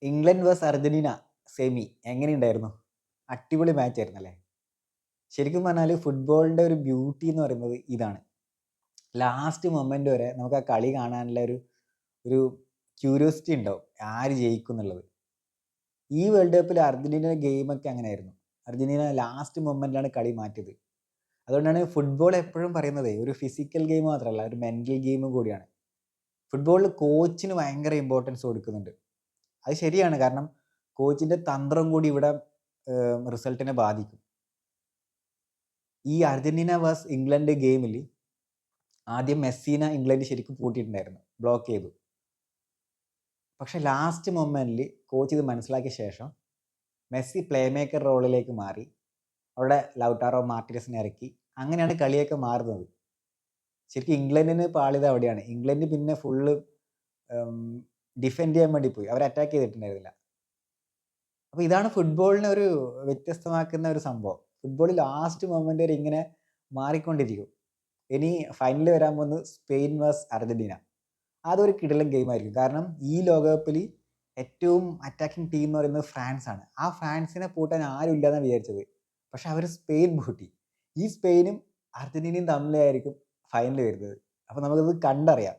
England verse Argentina semi എങ്ങനെയുണ്ടായിരുന്നു? അടിപൊളി match ആയിരുന്നു അല്ലേ? ശരിക്കും പറഞ്ഞാൽ ഫുട്ബോളിന്റെ ഒരു ബ്യൂട്ടി എന്ന് പറയുന്നത് ഇതാണ്. ലാസ്റ്റ് മൊമെന്റ് വരെ നമുക്ക് ആ കളി കാണാനുള്ള ഒരു ഒരു ക്യൂരിയോസിറ്റി ഉണ്ടാവും, ആര് ജയിക്കും എന്നുള്ളത്. ഈ വേൾഡ് കപ്പിൽ അർജന്റീന ഗെയിമൊക്കെ അങ്ങനെയായിരുന്നു. അർജന്റീന ലാസ്റ്റ് മൊമെന്റിലാണ് കളി മാറ്റിയത്. അതുകൊണ്ടാണ് ഫുട്ബോൾ എപ്പോഴും പറയുന്നത് ഒരു ഫിസിക്കൽ ഗെയിം മാത്രമല്ല, ഒരു മെന്റൽ ഗെയിമും കൂടിയാണ്. ഫുട്ബോളിൽ കോച്ചിന് ഭയങ്കര ഇമ്പോർട്ടൻസ് കൊടുക്കുന്നുണ്ട്. അത് ശരിയാണ്. കാരണം കോച്ചിന്റെ തന്ത്രം കൂടി ഇവിടെ റിസൾട്ടിനെ ബാധിക്കും. ഈ അർജന്റീന വേഴ്സ് ഇംഗ്ലണ്ട് ഗെയിമിൽ ആദ്യം മെസ്സിനെ ഇംഗ്ലണ്ട് ശരിക്കും പൂട്ടിയിട്ടുണ്ടായിരുന്നു, ബ്ലോക്ക് ചെയ്തു. പക്ഷെ ലാസ്റ്റ് മൊമെന്റിൽ കോച്ച് ഇത് മനസ്സിലാക്കിയ ശേഷം മെസ്സി പ്ലേ മേക്കർ റോളിലേക്ക് മാറി അവിടെ ലൗട്ടാറോ മാർട്ടിനസിനെ ഇറക്കി. അങ്ങനെയാണ് കളിയൊക്കെ മാറുന്നത്. ശരിക്കും ഇംഗ്ലണ്ടിന് പാളിയത് അവിടെയാണ്. ഇംഗ്ലണ്ട് പിന്നെ ഫുള്ള് ഡിഫെൻഡ് ചെയ്യാൻ വേണ്ടി പോയി, അവർ അറ്റാക്ക് ചെയ്തിട്ടുണ്ടായിരുന്നില്ല. അപ്പോൾ ഇതാണ് ഫുട്ബോളിനെ ഒരു വ്യത്യസ്തമാക്കുന്ന ഒരു സംഭവം. ഫുട്ബോൾ ലാസ്റ്റ് മൊമെന്റ് വരെ ഇങ്ങനെ മാറിക്കൊണ്ടിരിക്കും. ഇനി ഫൈനൽ വരാൻ പോകുന്നത് സ്പെയിൻ വേഴ്സ് അർജന്റീന. അതൊരു കിടിലൻ ഗെയിം ആയിരിക്കും. കാരണം ഈ ലോകകപ്പിൽ ഏറ്റവും അറ്റാക്കിംഗ് ടീം എന്ന് പറയുന്നത് ഫ്രാൻസ് ആണ്. ആ ഫ്രാൻസിനെ പൂട്ടാൻ ആരും ഇല്ലാന്നാണ് വിചാരിച്ചത്. പക്ഷെ അവർ സ്പെയിൻ പൂട്ടി. ഈ സ്പെയിനും അർജന്റീനയും തമ്മിലായിരിക്കും ഫൈനൽ വരുന്നത്. അപ്പോൾ നമുക്കത് കണ്ടറിയാം